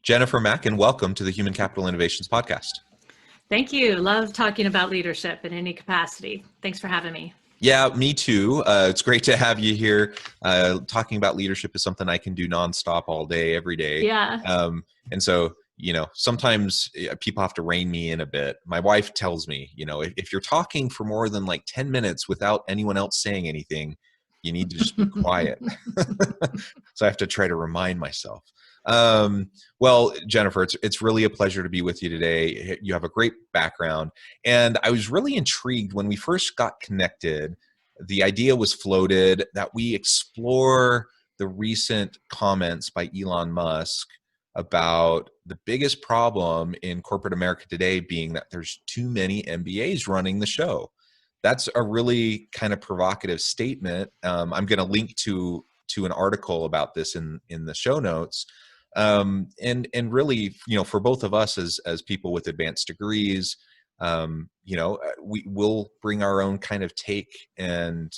Jennifer Mackin, welcome to the Human Capital Innovations Podcast. Thank you. Love talking about leadership in any capacity. Thanks for having me. Yeah, me too. It's great to have you here. Talking about leadership is something I can do nonstop all day, every day. Yeah. And so, sometimes people have to rein me in a bit. My wife tells me, if you're talking for more than like 10 minutes without anyone else saying anything, you need to just be quiet. So I have to try to remind myself. Well, Jennifer, it's really a pleasure to be with you today. You have a great background, and I was really intrigued when we first got connected. The idea was floated that we explore the recent comments by Elon Musk about the biggest problem in corporate America today being that there's too many MBAs running the show. That's a really kind of provocative statement. I'm going to link to an article about this in the show notes. And really, for both of us as people with advanced degrees, we will bring our own kind of take and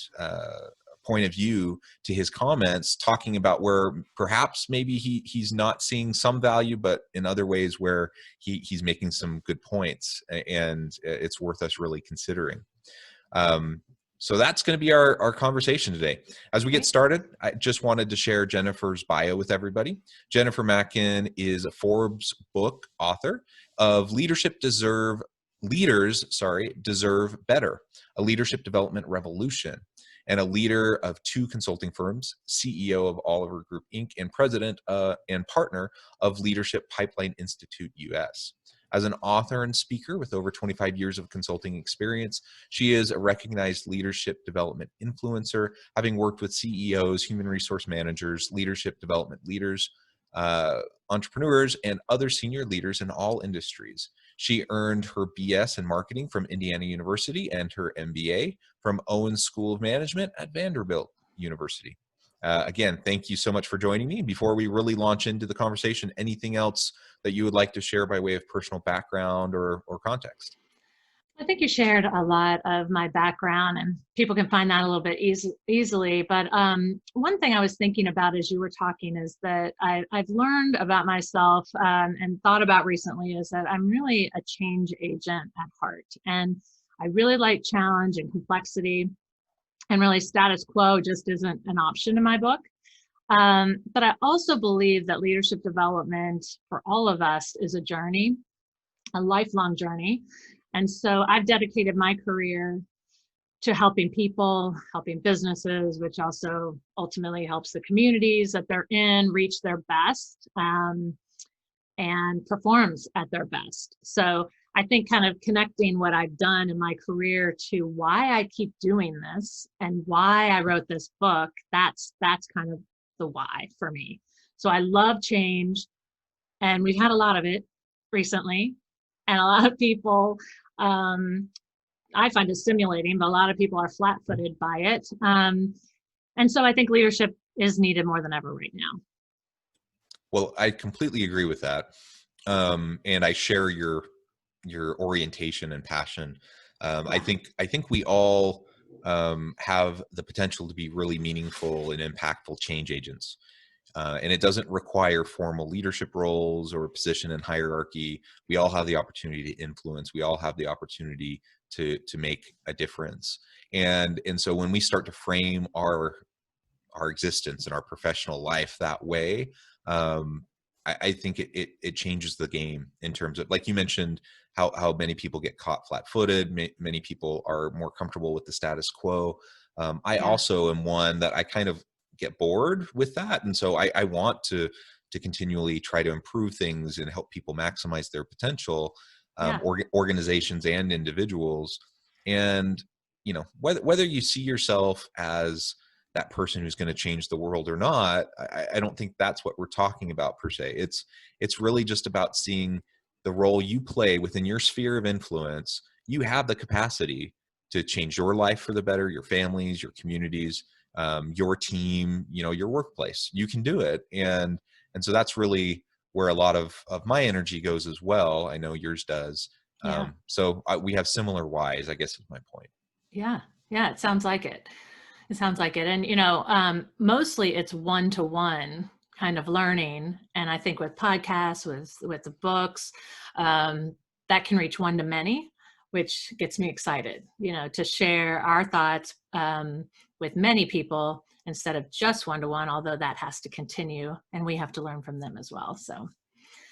point of view to his comments, talking about where perhaps maybe he's not seeing some value, but in other ways where he's making some good points, and it's worth us really considering. So that's going to be our conversation today. As we get started, I just wanted to share Jennifer's bio with everybody. Jennifer Mackin is a Forbes book author of Leaders Deserve Better, a leadership development revolution, and a leader of 2 consulting firms, CEO of Oliver Group Inc., and president and partner of Leadership Pipeline Institute US. As an author and speaker with over 25 years of consulting experience, she is a recognized leadership development influencer, having worked with CEOs, human resource managers, leadership development leaders, entrepreneurs, and other senior leaders in all industries. She earned her BS in marketing from Indiana University and her MBA from Owens School of Management at Vanderbilt University. Again, thank you so much for joining me. Before we really launch into the conversation, anything else that you would like to share by way of personal background or context? I think you shared a lot of my background, and people can find that a little bit easily. But one thing I was thinking about as you were talking is that I've learned about myself and thought about recently is that I'm really a change agent at heart. And I really like challenge and complexity. And really status quo just isn't an option in my book. But I also believe that leadership development for all of us is a journey, a lifelong journey. And so I've dedicated my career to helping people, helping businesses, which also ultimately helps the communities that they're in reach their best and performs at their best. So I think kind of connecting what I've done in my career to why I keep doing this and why I wrote this book, that's kind of the why for me. So I love change, and we've had a lot of it recently, and a lot of people, I find it stimulating, but a lot of people are flat-footed by it. And so I think leadership is needed more than ever right now. Well, I completely agree with that. And I share your orientation and passion. I think we all have the potential to be really meaningful and impactful change agents. And it doesn't require formal leadership roles or a position in hierarchy. We all have the opportunity to influence. We all have the opportunity to make a difference. And so when we start to frame our existence and our professional life that way, I think it changes the game in terms of, like you mentioned, how many people get caught flat-footed. Many people are more comfortable with the status quo. I also am one that I kind of get bored with that. And so I want to continually try to improve things and help people maximize their potential, organizations and individuals. And, whether you see yourself as that person who's going to change the world or not, I don't think that's what we're talking about per se. It's really just about seeing the role you play within your sphere of influence. You have the capacity to change your life for the better, your families, your communities, your team, your workplace. You can do it. And so that's really where a lot of my energy goes as well. I know yours does. So we have similar whys, I guess is my point. Yeah. It sounds like it. It sounds like it. And, mostly it's one-to-one kind of learning. And I think with podcasts, with the books, that can reach one to many, which gets me excited, to share our thoughts with many people instead of just one-to-one, although that has to continue and we have to learn from them as well. So.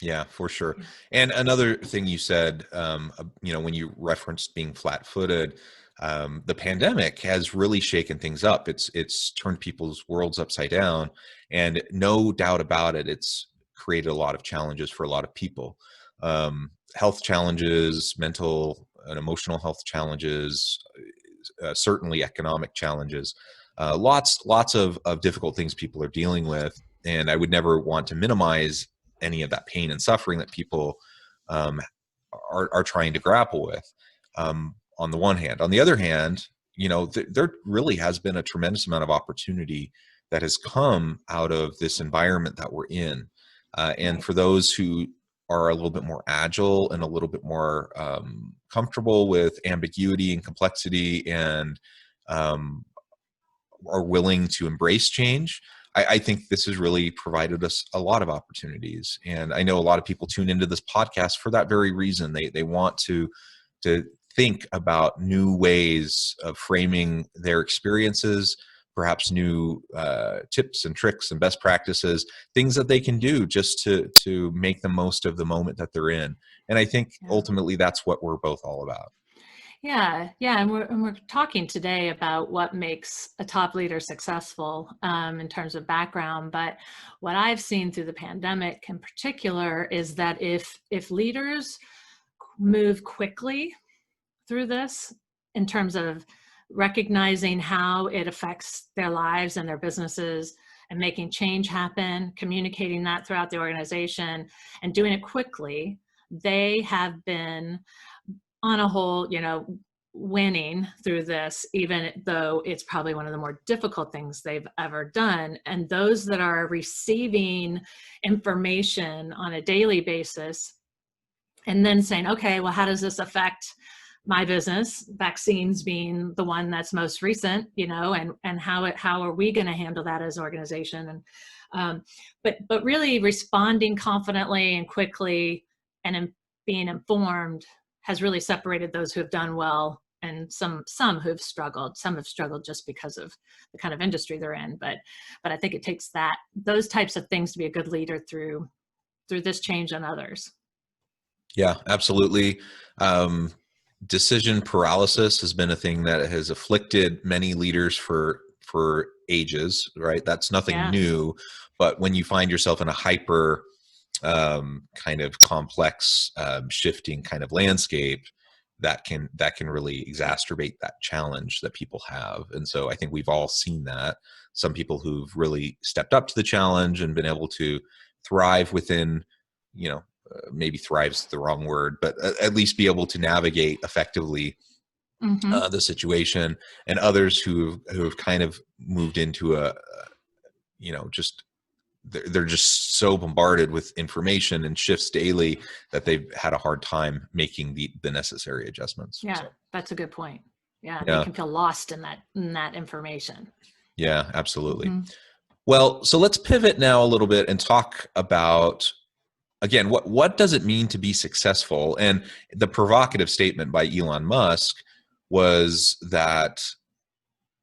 Yeah, for sure. And another thing you said, when you referenced being flat-footed, the pandemic has really shaken things up. It's turned people's worlds upside down, and no doubt about it, it's created a lot of challenges for a lot of people. Health challenges, mental and emotional health challenges, certainly economic challenges, lots of difficult things people are dealing with. And I would never want to minimize any of that pain and suffering that people um, are trying to grapple with. On the one hand, on the other hand, there really has been a tremendous amount of opportunity that has come out of this environment that we're in. And for those who are a little bit more agile and a little bit more comfortable with ambiguity and complexity, and are willing to embrace change, I think this has really provided us a lot of opportunities. And I know a lot of people tune into this podcast for that very reason. They want to think about new ways of framing their experiences, perhaps new tips and tricks and best practices, things that they can do just to make the most of the moment that they're in. And I think ultimately that's what we're both all about. Yeah, and we're talking today about what makes a top leader successful in terms of background. But what I've seen through the pandemic in particular is that if leaders move quickly through this in terms of recognizing how it affects their lives and their businesses and making change happen, communicating that throughout the organization and doing it quickly, they have been on a whole, winning through this, even though it's probably one of the more difficult things they've ever done. And those that are receiving information on a daily basis and then saying, okay, well, how does this affect my business? Vaccines being the one that's most recent, and how are we going to handle that as an organization? And but really responding confidently and quickly and being informed has really separated those who have done well and some who've struggled. Some have struggled just because of the kind of industry they're in. But I think it takes those types of things to be a good leader through this change and others. Yeah, absolutely. Decision paralysis has been a thing that has afflicted many leaders for ages, right? That's nothing new. But when you find yourself in a hyper kind of complex, shifting kind of landscape, that can really exacerbate that challenge that people have. And so I think we've all seen that. Some people who've really stepped up to the challenge and been able to thrive within, maybe thrive's the wrong word, but at least be able to navigate effectively the situation, and others who have kind of moved into they're just so bombarded with information and shifts daily that they've had a hard time making the necessary adjustments. Yeah, so that's a good point. Yeah, they can feel lost in that information. Yeah, absolutely. Well, so let's pivot now a little bit and talk about, again, what does it mean to be successful? And the provocative statement by Elon Musk was that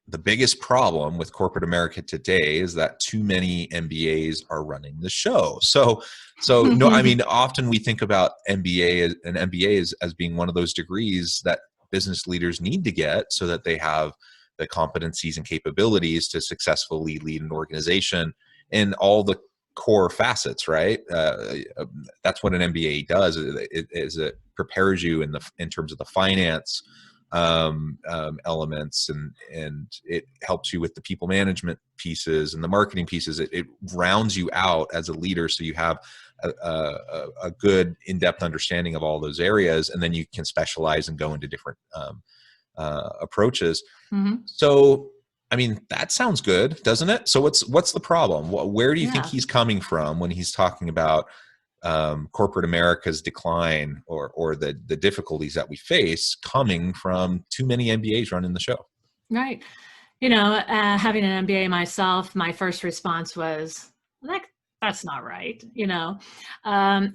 the biggest problem with corporate America today is that too many MBAs are running the show. So no, I mean, often we think about MBA and MBAs as being one of those degrees that business leaders need to get so that they have the competencies and capabilities to successfully lead an organization in all the core facets, right? That's what an MBA does. It prepares you in terms of the finance elements, and it helps you with the people management pieces and the marketing pieces. It rounds you out as a leader, so you have a good in-depth understanding of all those areas, and then you can specialize and go into different approaches. So I mean, that sounds good, doesn't it? So what's the problem? Where do you think he's coming from when he's talking about corporate America's decline or the difficulties that we face coming from too many MBAs running the show? Right. Having an MBA myself, my first response was, that's not right.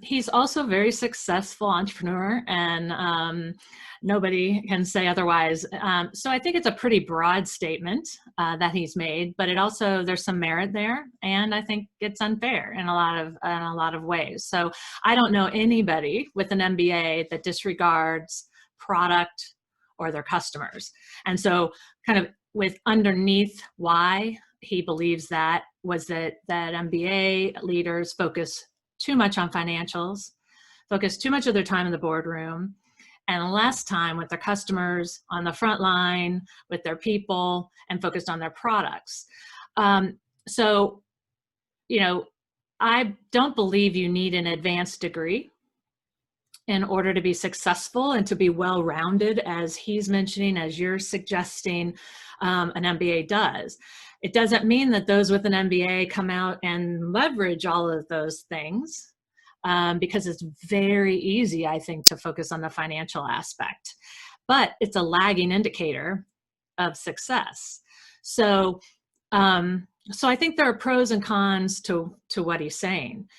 He's also a very successful entrepreneur, and nobody can say otherwise. So I think it's a pretty broad statement that he's made, but it also, there's some merit there, and I think it's unfair in a lot of ways. So I don't know anybody with an MBA that disregards product or their customers. And so kind of with underneath why he believes that was that MBA leaders focus too much on financials, focus too much of their time in the boardroom, and less time with their customers, on the front line, with their people, and focused on their products. So, I don't believe you need an advanced degree in order to be successful and to be well-rounded, as he's mentioning, as you're suggesting an MBA does. It doesn't mean that those with an MBA come out and leverage all of those things, because it's very easy, I think, to focus on the financial aspect. But it's a lagging indicator of success. So, so I think there are pros and cons to what he's saying.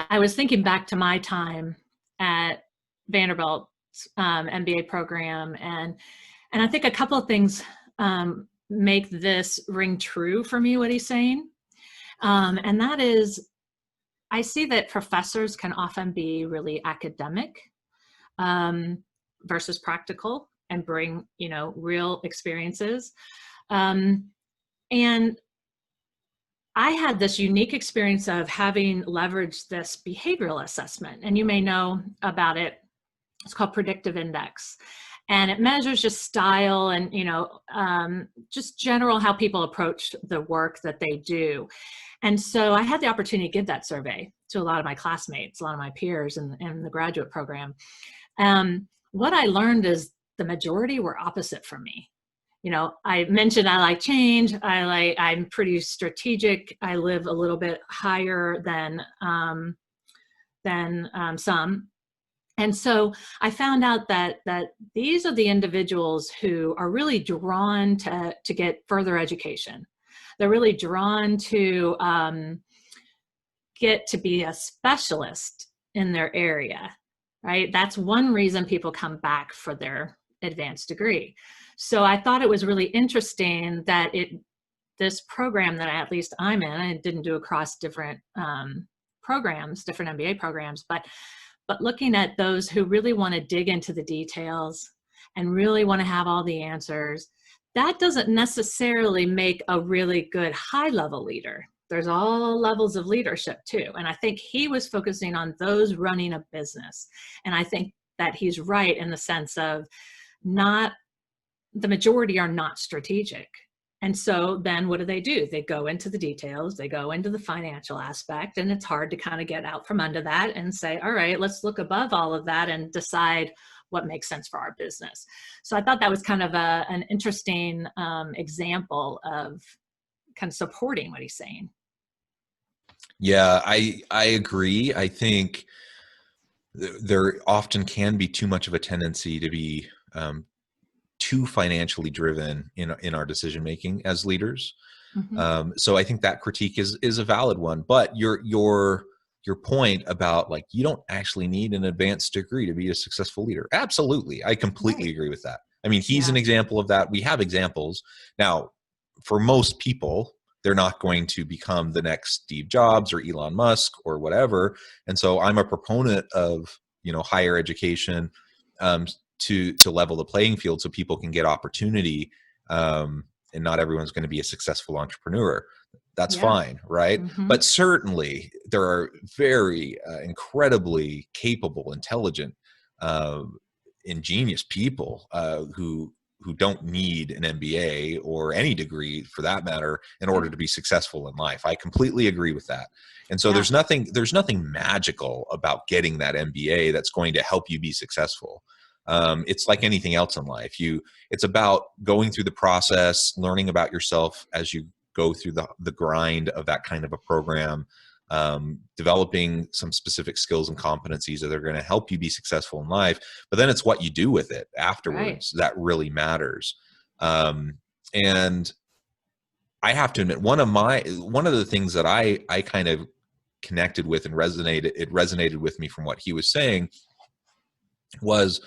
I was thinking back to my time at Vanderbilt's MBA program, and I think a couple of things make this ring true for me, what he's saying. And that is, I see that professors can often be really academic versus practical and bring, real experiences. And I had this unique experience of having leveraged this behavioral assessment, and you may know about it. It's called predictive index, and it measures just style and, just general how people approach the work that they do. And so I had the opportunity to give that survey to a lot of my classmates, a lot of my peers in the graduate program. What I learned is the majority were opposite from me. I mentioned I like change. I'm pretty strategic. I live a little bit higher than some. And so I found out that these are the individuals who are really drawn to get further education. They're really drawn to get to be a specialist in their area, right? That's one reason people come back for their advanced degree. So I thought it was really interesting that this program that at least I'm in, I didn't do across different programs, different MBA programs, but looking at those who really want to dig into the details and really want to have all the answers, that doesn't necessarily make a really good high-level leader. There's all levels of leadership too. And I think he was focusing on those running a business. And I think that he's right in the sense of the majority are not strategic. And so then what do? They go into the details, they go into the financial aspect, and it's hard to kind of get out from under that and say, all right, let's look above all of that and decide what makes sense for our business. So I thought that was kind of an interesting example of kind of supporting what he's saying. Yeah, I agree. I think there often can be too much of a tendency to be too financially driven in our decision making as leaders. Mm-hmm. So I think that critique is a valid one. But your point about, like, you don't actually need an advanced degree to be a successful leader. Absolutely, I completely agree with that. I mean, he's an example of that. We have examples now. For most people, they're not going to become the next Steve Jobs or Elon Musk or whatever. And so I'm a proponent of higher education to level the playing field so people can get opportunity, and not everyone's going to be a successful entrepreneur. That's fine, right? Mm-hmm. But certainly there are very incredibly capable, intelligent, ingenious people who don't need an MBA or any degree for that matter in order to be successful in life. I completely agree with that. And so there's nothing magical about getting that MBA that's going to help you be successful. It's like anything else in life. It's about going through the process, learning about yourself as you go through the grind of that kind of a program, developing some specific skills and competencies that are going to help you be successful in life. But then it's what you do with it afterwards that really matters. And I have to admit, one of the things that I kind of connected with and resonated with me from what he was saying was,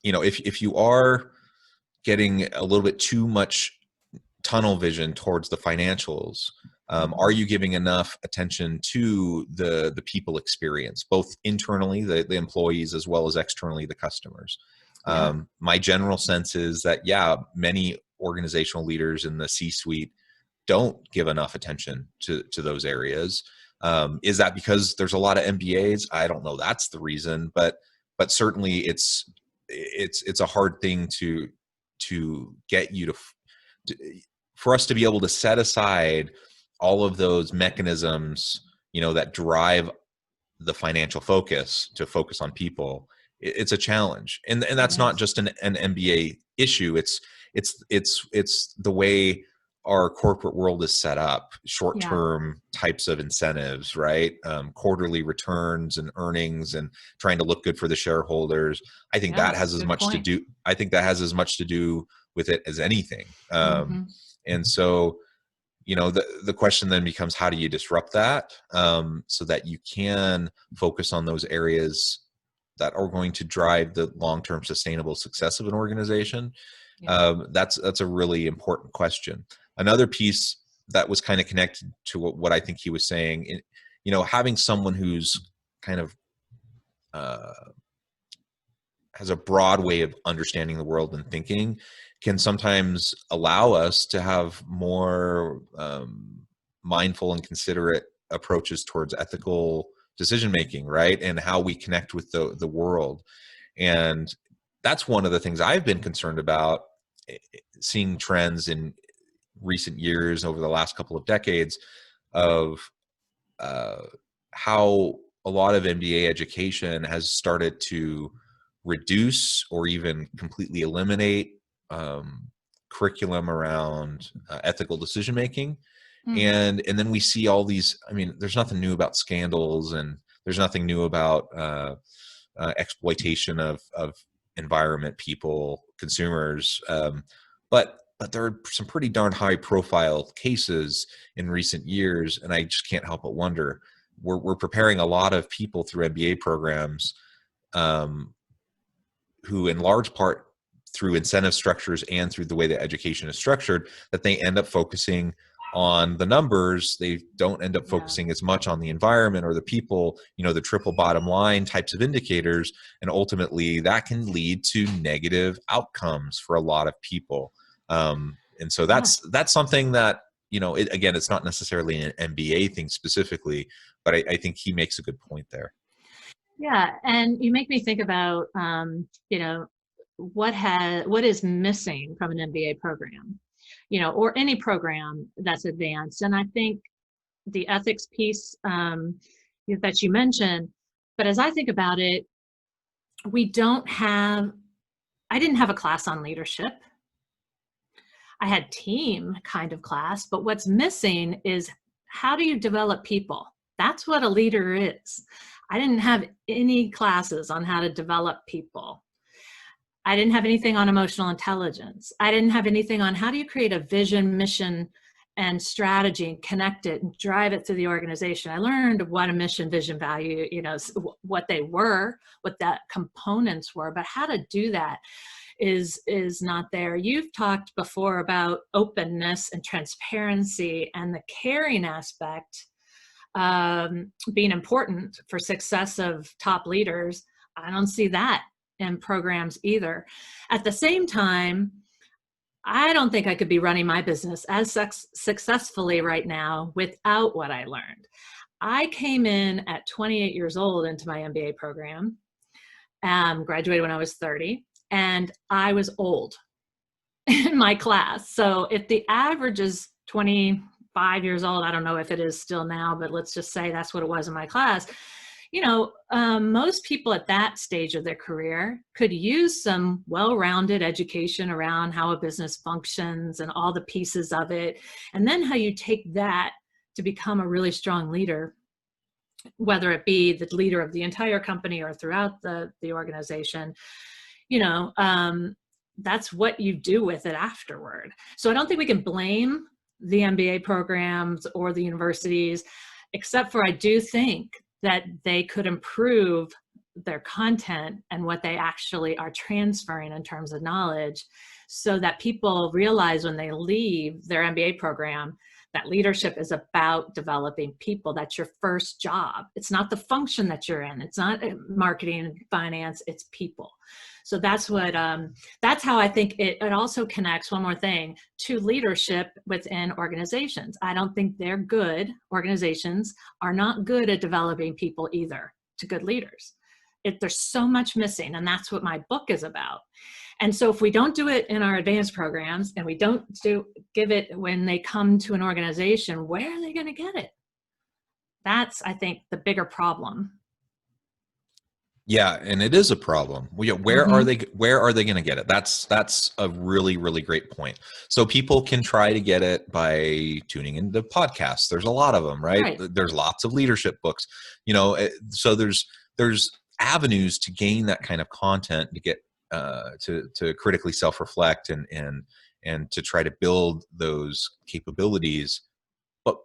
if you are getting a little bit too much tunnel vision towards the financials, are you giving enough attention to the people experience, both internally, the employees, as well as externally, the customers? Yeah. My general sense is that, yeah, many organizational leaders in the C-suite don't give enough attention to those areas. Is that because there's a lot of MBAs? I don't know. That's the reason, but certainly it's a hard thing to get you to for us to be able to set aside all of those mechanisms, that drive the financial focus, to focus on people. It's a challenge, and It that's not is. just an MBA issue. It's the way our corporate world is set up. Yeah. Short-term types of incentives, right? Quarterly returns and earnings, and trying to look good for the shareholders. I think Yeah. that has as Good much to point. do. I think that has as much to do with it as anything. Mm-hmm. And so, the question then becomes, how do you disrupt that, so that you can focus on those areas that are going to drive the long-term sustainable success of an organization? Yeah. That's a really important question. Another piece that was kind of connected to what I think he was saying, having someone who's kind of uh, has a broad way of understanding the world and thinking can sometimes allow us to have more mindful and considerate approaches towards ethical decision making, right? And how we connect with the world. And that's one of the things I've been concerned about, seeing trends in recent years over the last couple of decades of uh, how a lot of MBA education has started to reduce or even completely eliminate um, curriculum around ethical decision making. Mm. And then we see all these. I mean, there's nothing new about scandals, and there's nothing new about exploitation of environment, people, consumers. But there are some pretty darn high profile cases in recent years, and I just can't help but wonder. We're preparing a lot of people through MBA programs, um, who, in large part, through incentive structures and through the way that education is structured, that they end up focusing on the numbers. They don't end up Yeah. focusing as much on the environment or the people, the triple bottom line types of indicators. And ultimately that can lead to negative outcomes for a lot of people. And so Yeah. that's something that, again, it's not necessarily an MBA thing specifically, but I think he makes a good point there. Yeah. And you make me think about, what is missing from an MBA program, or any program that's advanced. And I think the ethics piece, that you mentioned, but as I think about it, we don't have, I didn't have a class on leadership. I had team kind of class, but what's missing is, how do you develop people? That's what a leader is. I didn't have any classes on how to develop people. I didn't have anything on emotional intelligence. I didn't have anything on how do you create a vision, mission, and strategy and connect it and drive it through the organization. I learned what a mission, vision, value, what they were, what that components were, but how to do that is not there. You've talked before about openness and transparency and the caring aspect being important for success of top leaders. I don't see that in programs either. At the same time, I don't think I could be running my business as successfully right now without what I learned. I came in at 28 years old into my MBA program, graduated when I was 30, and I was old in my class. So if the average is 25 years old, I don't know if it is still now, but let's just say that's what it was in my class. Most people at that stage of their career could use some well-rounded education around how a business functions and all the pieces of it. And then how you take that to become a really strong leader, whether it be the leader of the entire company or throughout the organization. that's what you do with it afterward. So I don't think we can blame the MBA programs or the universities, except for I do think that they could improve their content and what they actually are transferring in terms of knowledge, so that people realize when they leave their MBA program that leadership is about developing people. That's your first job. It's not the function that you're in. It's not marketing and finance, it's people. So that's what, that's how I think it also connects, one more thing, to leadership within organizations. I don't think they're good. Organizations are not good at developing people either to good leaders. There's so much missing, and that's what my book is about. And so if we don't do it in our advanced programs, and we don't give it when they come to an organization, where are they going to get it? That's, I think, the bigger problem. Yeah, and it is a problem. Where are they going to get it? That's a really, really great point. So people can try to get it by tuning into podcasts. There's a lot of them, right? There's lots of leadership books, so there's avenues to gain that kind of content, to get to critically self-reflect and to try to build those capabilities. But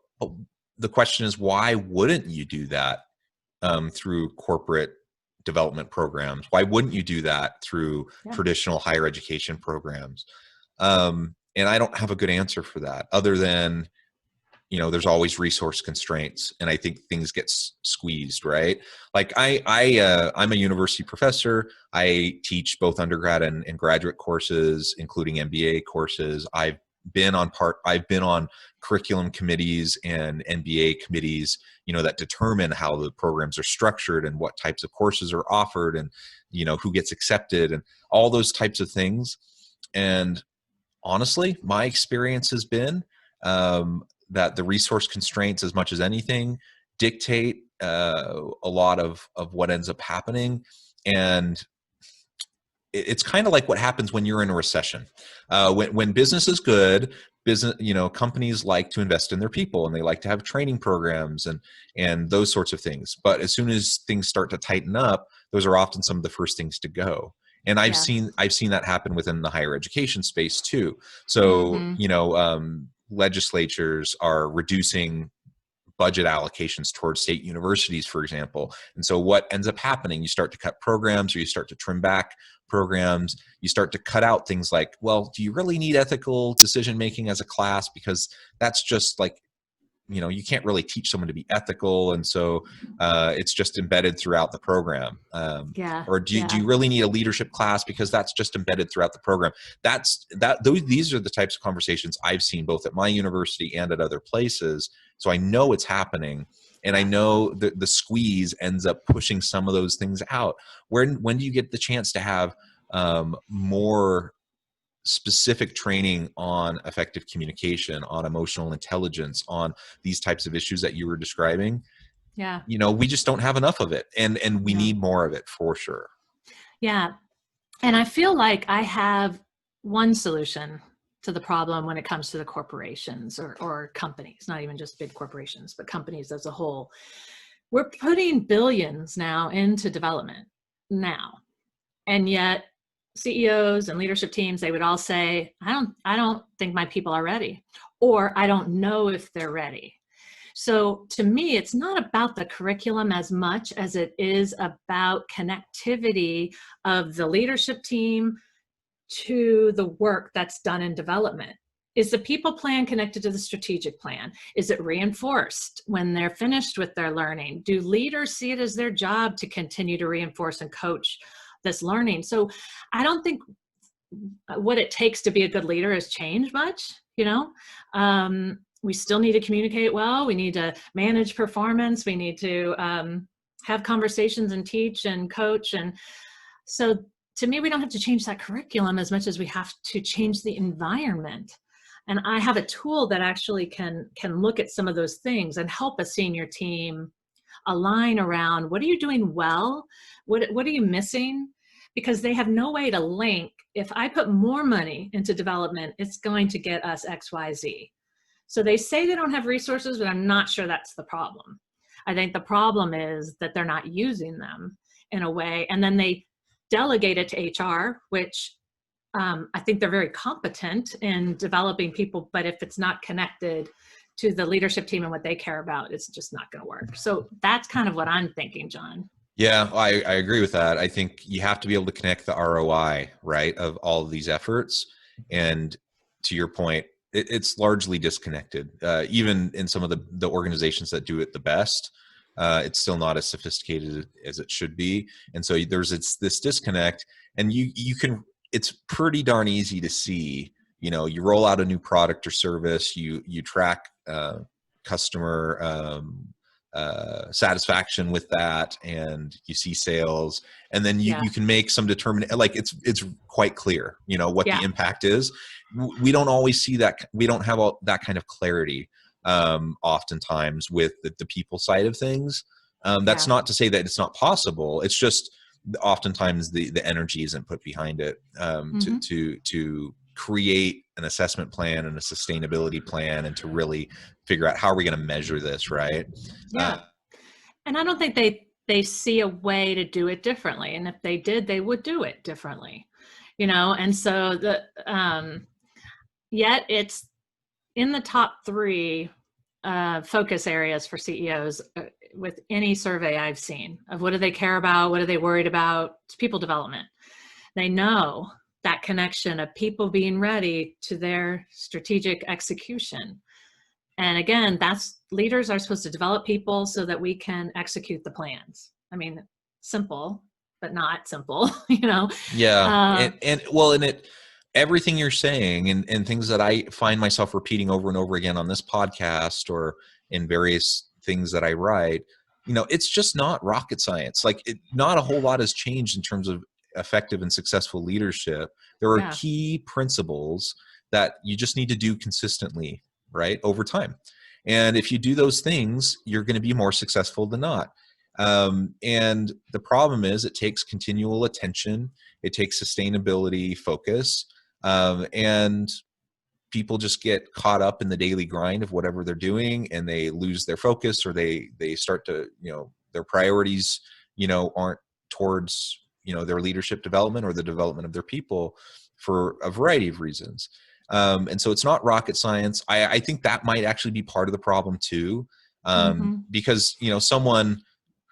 the question is, why wouldn't you do that through corporate development programs? Why wouldn't you do that through traditional higher education programs? And I don't have a good answer for that, other than, there's always resource constraints, and I think things get squeezed, right? Like I'm a university professor. I teach both undergrad and graduate courses, including MBA courses. I've been on curriculum committees and MBA committees, that determine how the programs are structured and what types of courses are offered, and, who gets accepted and all those types of things. And honestly, my experience has been that the resource constraints, as much as anything, dictate a lot of what ends up happening. And it's kind of like what happens when you're in a recession. When business is good, companies like to invest in their people, and they like to have training programs and those sorts of things. But as soon as things start to tighten up, those are often some of the first things to go. And I've seen that happen within the higher education space too. So, legislatures are reducing budget allocations towards state universities, for example. And so what ends up happening, you start to cut programs, or you start to trim back programs. You start to cut out things like, well, do you really need ethical decision-making as a class? Because that's just like, you can't really teach someone to be ethical. And so it's just embedded throughout the program. Or do you really need a leadership class? Because that's just embedded throughout the program. These are the types of conversations I've seen both at my university and at other places. So I know it's happening. And I know that the squeeze ends up pushing some of those things out. When do you get the chance to have more specific training on effective communication, on emotional intelligence, on these types of issues that you were describing? We just don't have enough of it, and we need more of it for sure. And I feel like I have one solution to the problem when it comes to the corporations or companies, not even just big corporations, but companies as a whole. We're putting billions now into development now, and yet CEOs and leadership teams, they would all say, I don't think my people are ready, or I don't know if they're ready. So to me, it's not about the curriculum as much as it is about connectivity of the leadership team to the work that's done in development. Is the people plan connected to the strategic plan? Is it reinforced when they're finished with their learning? Do leaders see it as their job to continue to reinforce and coach this learning? So I don't think what it takes to be a good leader has changed much. We still need to communicate well. We need to manage performance. We need to have conversations and teach and coach. And so to me, we don't have to change that curriculum as much as we have to change the environment. And I have a tool that actually can look at some of those things and help a senior team align around, what are you doing well? What are you missing? Because they have no way to link. If I put more money into development, it's going to get us X, Y, Z. So they say they don't have resources, but I'm not sure that's the problem. I think the problem is that they're not using them in a way, and then they delegate it to HR, which I think they're very competent in developing people, but if it's not connected to the leadership team and what they care about, it's just not going to work. So that's kind of what I'm thinking, John. Yeah, I agree with that. I think you have to be able to connect the ROI, right, of all of these efforts. And to your point, it's largely disconnected. Even in some of the organizations that do it the best, it's still not as sophisticated as it should be. And so there's this disconnect, and you can. It's pretty darn easy to see. You roll out a new product or service, you track customer satisfaction with that, and you see sales, and then you can make some determination. Like it's quite clear, what the impact is. We don't always see that. We don't have all that kind of clarity oftentimes with the people side of things. That's not to say that it's not possible. It's just oftentimes the energy isn't put behind it to create an assessment plan and a sustainability plan, and to really figure out how are we going to measure this, right? Yeah. And I don't think they see a way to do it differently. And if they did, they would do it differently, and so yet it's in the top 3 focus areas for CEOs with any survey I've seen of what do they care about, what are they worried about. It's people development. They know that connection of people being ready to their strategic execution. And again, leaders are supposed to develop people so that we can execute the plans. I mean, simple, but not simple, Yeah. Everything you're saying and things that I find myself repeating over and over again on this podcast or in various things that I write, it's just not rocket science. Like not a whole lot has changed in terms of effective and successful leadership. There are key principles that you just need to do consistently, right, over time. And if you do those things, you're going to be more successful than not. And the problem is it takes continual attention. It takes sustainability focus. And people just get caught up in the daily grind of whatever they're doing, and they lose their focus, or they start to, their priorities, aren't towards, their leadership development or the development of their people for a variety of reasons. And so it's not rocket science. I think that might actually be part of the problem too, because someone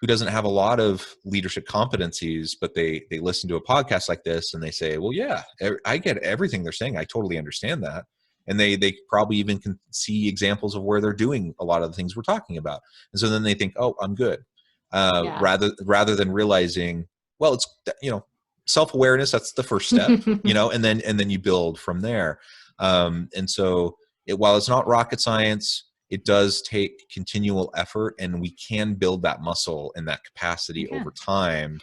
who doesn't have a lot of leadership competencies, but they listen to a podcast like this and they say, well, yeah, I get everything they're saying. I totally understand that. And they probably even can see examples of where they're doing a lot of the things we're talking about. And so then they think, oh, I'm good. Rather than realizing, well, it's, self-awareness, that's the first step, and then you build from there. And so while it's not rocket science, it does take continual effort, and we can build that muscle and that capacity over time.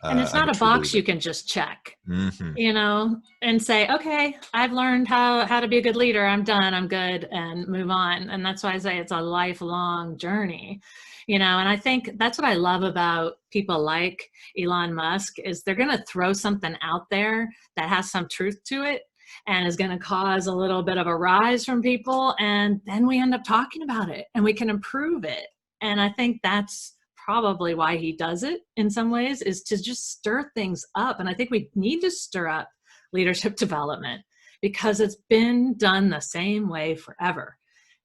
And it's not a box you can just check, and say, okay, I've learned how to be a good leader. I'm done. I'm good, and move on. And that's why I say it's a lifelong journey, and I think that's what I love about people like Elon Musk is they're going to throw something out there that has some truth to it and is going to cause a little bit of a rise from people. And then we end up talking about it and we can improve it. And I think that's probably why he does it in some ways, is to just stir things up. And I think we need to stir up leadership development because it's been done the same way forever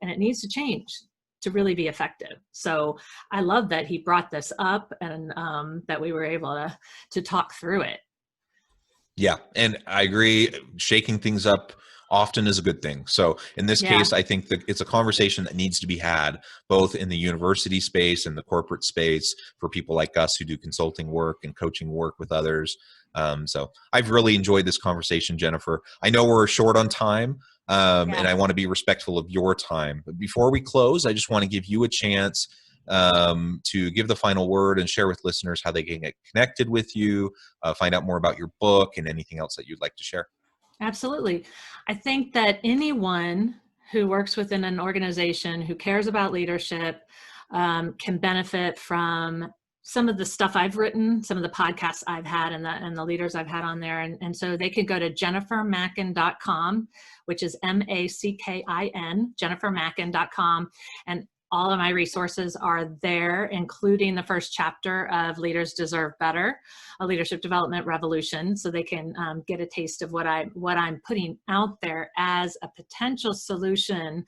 and it needs to change to really be effective. So I love that he brought this up and that we were able to talk through it. Yeah, and I agree. Shaking things up often is a good thing. So in this case, I think that it's a conversation that needs to be had both in the university space and the corporate space for people like us who do consulting work and coaching work with others. So I've really enjoyed this conversation, Jennifer. I know we're short on time, and I want to be respectful of your time. But before we close, I just want to give you a chance to give the final word and share with listeners how they can get connected with you, find out more about your book and anything else that you'd like to share. Absolutely. I think that anyone who works within an organization who cares about leadership can benefit from some of the stuff I've written, some of the podcasts I've had and the leaders I've had on there. And so they could go to jennifermackin.com, which is MACKIN, jennifermackin.com. And All of my resources are there, including the first chapter of Leaders Deserve Better, a leadership development revolution, so they can get a taste of what I'm putting out there as a potential solution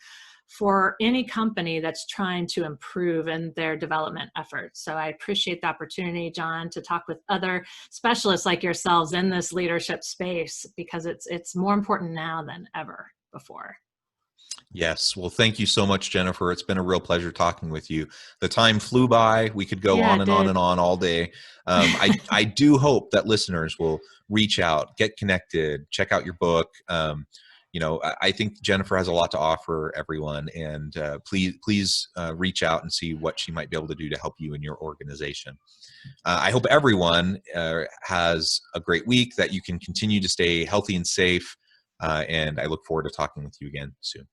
for any company that's trying to improve in their development efforts. So I appreciate the opportunity, John, to talk with other specialists like yourselves in this leadership space, because it's more important now than ever before. Yes. Well, thank you so much, Jennifer. It's been a real pleasure talking with you. The time flew by. We could go Yeah, on it and on did. and on all day. I do hope that listeners will reach out, get connected, check out your book. I think Jennifer has a lot to offer everyone, and please reach out and see what she might be able to do to help you in your organization. I hope everyone has a great week, that you can continue to stay healthy and safe, and I look forward to talking with you again soon.